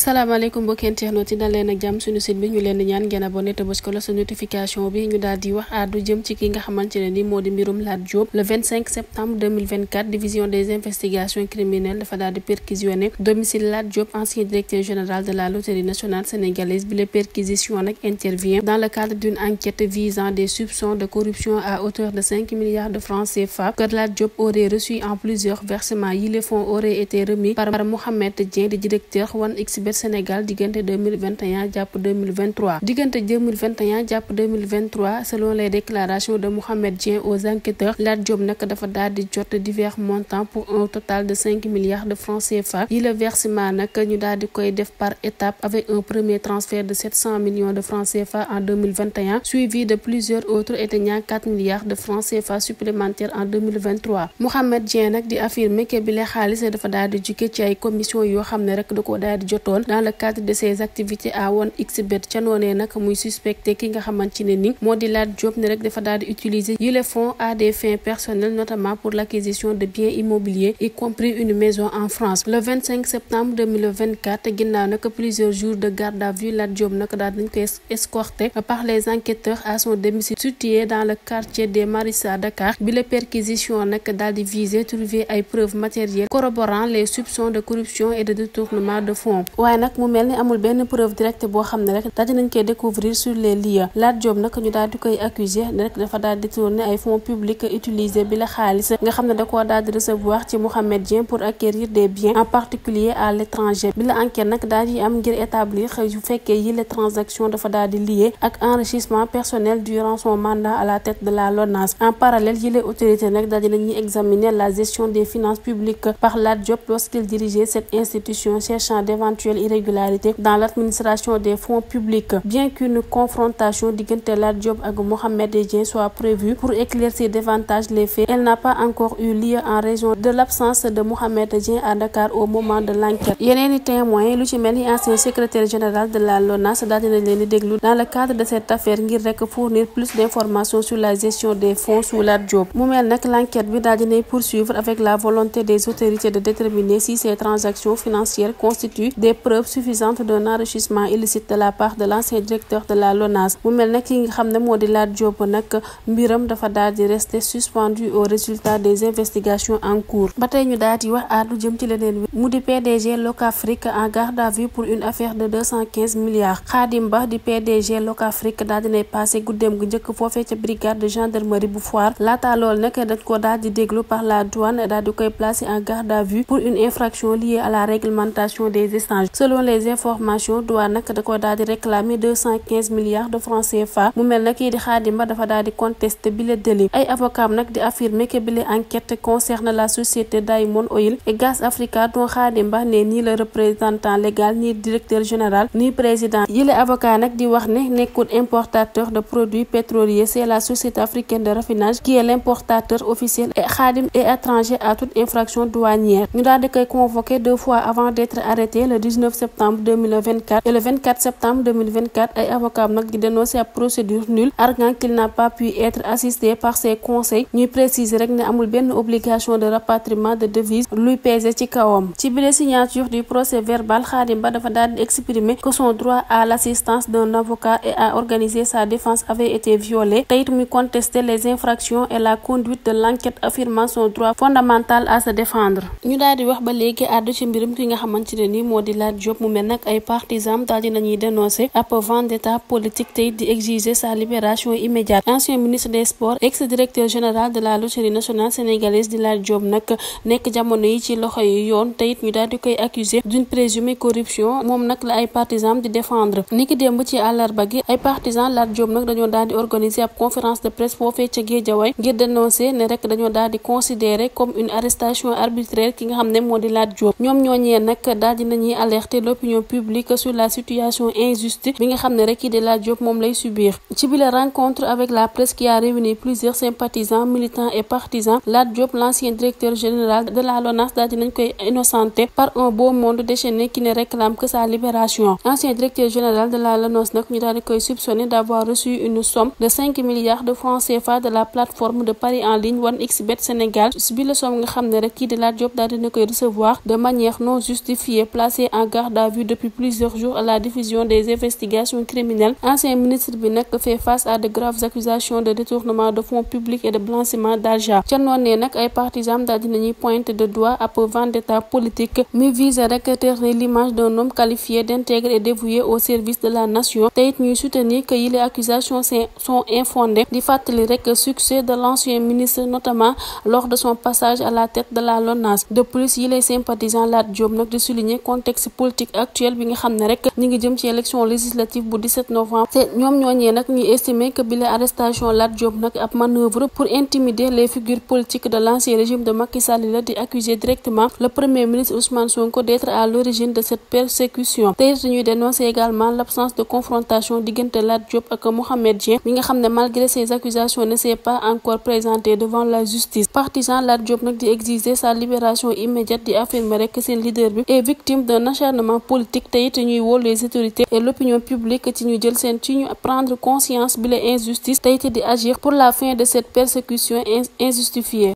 salaamaaleykum mbokki internautes yi dal leen ak jàmm suñu site bi ñu leen di ñaan ngeen abonné te bës ko la sa notification bi ñu daal di wax àddu jëm ci ki nga xamante ne ni moo di mbirum Lat Diop le 25 septembre 2024 division des investigations criminelles dafa daal di perquisitionné domicile Lat Diop ancien directeur général de la loterie nationale sénégalaise bi la perquisition nag intervient dans le cadre d'une enquête visant des soupçons de corruption à hauteur de 5 milliards de francs CFA que Lat Diop aurait reçu en plusieurs versements yi les fonds auraient été remis par Mohamed Dieng di directeur 1xBet Sénégal diggante 2021 jàpp 2023 diggante 2021 jàpp 2023 selon les déclarations de Mohamed Dieng aux enquêteurs Lat Diop nag dafa daal di jot divers montants pour un total de 5 milliards de francs CFA yi le versement nag ñu daal di koy def par étape avec un premier transfert de 700 millions de francs CFA en 2021 suivi de plusieurs autres atteignant 4 milliards de francs CFA supplémentaires en 2023 Mohamed Dieng nag di affirmer que bi la xaalis dafa daal di jóge ci ay commission yoo xam ne rek da ko daal di jotoon dans le cadre de ses activités à 1xBet ca noonee nag muy suspecté ki nga xamante ne ni moo di Lat Diop ne rek dafa daal di utiliser yi les fonds à des fins personnelles notamment pour l'acquisition de biens immobiliers y compris une maison en France le 25 septembre 2024 ginnaaw nag plusieurs jours de garde à vue Lat Diop nag daal dañ koy escorté par les enquêteurs à son domicile situé dans le quartier des Maristes à Dakar bi la perquisition nag daal di viser trouver ay preuves matérielles corroborant les soupçons de corruption et de détournement de fonds waaye nag mu mel ni amul benn preuve directe boo xam ne rek daal dinañ koy découvrir sur les lieux Lat Diop nag ñu daal di koy accuser ne rek dafa daal di détourner ay fonds publics utilisés bi la xaalis nga xam ne da koo daal di recevoir ci Mohamed Dieng pour acquérir des biens en particulier à l'étranger bi la enquête nag daal di am ngir établir yu fekkee yi les transactions dafa daal di lié ak enrichissement personnel durant son mandat à la tête de la LONASE en parallèle yi les autorités nag daal dinañuy examiner la gestion des finances publiques par Lat Diop lorsqu'il dirigeait cette institution cherchant d'éventuelles irrégularités dans l'administration des fonds publics bien qu'une confrontation diggante Lat Diop ak Mohamed Dieng soit prévue pour éclaircir davantage les faits elle n'a pas encore eu lieu en raison de l'absence de Mohamed Dieng à Dakar au moment de l'enquête yeneeni témoins lu ci mel ni ancien secrétaire général de la LONASE daal dina leen di déglu dans le cadre de cette affaire ngir rek fournir plus d'informations sur la gestion des fonds sous Lat Diop mu mel nag l'enquête bi daal dinay poursuivre avec la volonté des autorités de déterminer si ces transactions financières constituent des preuves suffisantes d'un enrichissement illicite de la part de l'ancien directeur de la LONASE mu mel nag ki nga xam ne moo di Lat Diop nag mbiram dafa daal di rester suspendu au résultat des investigations en cours ba tey ñu daal di wax àddu jëm ci leneen mu di PDG Locafrique en garde à vue pour une affaire de 215 milliards Khadim Ba di PDG Locafrique daal dinay passé guddeem gu njëkk foofee ca brigade de gendarmerie bu Foire laata lool nag dañ ko daal di déglu par la douane daal di koy placé en garde à vue pour une infraction liée à la réglementation des échanges selon les informations douane nag da ko daal di réclamer 215 milliards de francs CFA mu mel na kii di Khadim Ba dafa daal di contester bi le délit ay avocats nag di affirmer que bi le enquête concerne la société Diamond Oil et Gaz Africa dont Khadim Ba n'est ni le représentant légal ni directeur général ni président yi le avocat nag di wax ne nekkul importateur de produits pétroliers c'est la société africaine de raffinage qui est l'importateur officiel et Khadim est étranger à toute infraction douanière ñu daal di koy convoqué 2 fois avant d'être arrêté le 19 septembre 2024 et le 24 septembre 2024 ay avocats nag di dénoncer ab procédure nulle arguant qu'il n'a pas pu être assisté par ses conseils ñuy préciser rek ne amul benn obligation de rapatriement de devises luy peser ci kawam ci bile signature du procès verbal Khadim Ba dafa daal di exprimer que son droit à l'assistance d'un avocat et à organiser sa défense avait été violé te it muy contester les infractions et la conduite de l'enquête affirmant son droit fondamental à se défendre ñu daal di wax ba léegi àddu ci mbirum ki nga xamante ne ni moo di Lat Diop mu mel nag ay partisans daal di nañuy dénoncer ab vendetta politique tey di exiger sa libération immédiate ancien ministre des sports ex-directeur général de la loterie nationale sénégalaise di Lat Diop nag nekk jamono yi ci loxo yi yoon te it ñu daal di koy accuser d'une présumée corruption moom nag la ay partisans di défendre niki démb ci àllarba gi ay partisans Lat Diop nag dañoo daal di organiser ab conférence de presse foofee ca Guédiawaye ngir dénoncer ne rek dañoo daal di considérer comme une arrestation arbitraire ki nga xam ne moo di Lat Diop ñoom ñooñee nag daal di nañuy alerter l'opinion publique sur la situation injuste bi nga xam ne rek kii di Lat Diop moom lay subir ci bi la rencontre avec la presse qui a réuni plusieurs sympathisants militants et partisans Lat Diop l'ancien directeur général de la LONASE daal dinañ koy innocenté par un beau monde déchaîné qui ne réclame que sa libération ancien directeur général de la LONASE nag ñu daal di koy soupçonné d'avoir reçu une somme de 5 milliards de francs CFA de la plateforme de paris en ligne 1xBet Sénégal bi la somme nga xam ne rek kii di Lat Diop daal dina koy recevoir de manière non justifiée placée en garde à vue depuis plusieurs jours à la division des investigations criminelles. Ancien ministre bi nag fait face à de graves accusations de détournement de fonds publics et de blanchiment d'argent. ca noonee nag ay partisans daal dinañuy pointe de doigt ab vendetta politique mi vise rek ternir l'image d'un homme qualifié d'intègre et dévoué au service de la nation te it ñuy soutenir que yile accusations sont infondées di fàttali rek succès de l'ancien ministre notamment lors de son passage à la tête de la LONASE. De plus yile sympathisants Lat Diop nag di souligner contexte politique actuel bi nga xam ne rek ñi ngi jëm ci élection législative bu 17 novembre te ñoom ñooñee nag ñuy estimer que bile arrestation Lat Diop nag ab manœuvre pour intimider les figures politiques de l'ancien régime de Macky Sall la di accuser directement le premier ministre Ousmane Sonko d'être à l'origine de cette persécution te it ñuy dénoncer également l'absence de confrontation diggante Lat Diop ak Mohamed Dieng mi nga xam ne malgré ces accusations ne s'est pas encore présenté devant la justice. Partisan Lat Diop nag di exiger sa libération immédiate di affirmer rek seen leader bi est victime d'un acharnement politique te it ñuy woo les autorités et l'opinion publique ci ñu jël seen ci ñu prendre conscience bi la injustice te it di agir pour la fin de cette persécution injustifiée.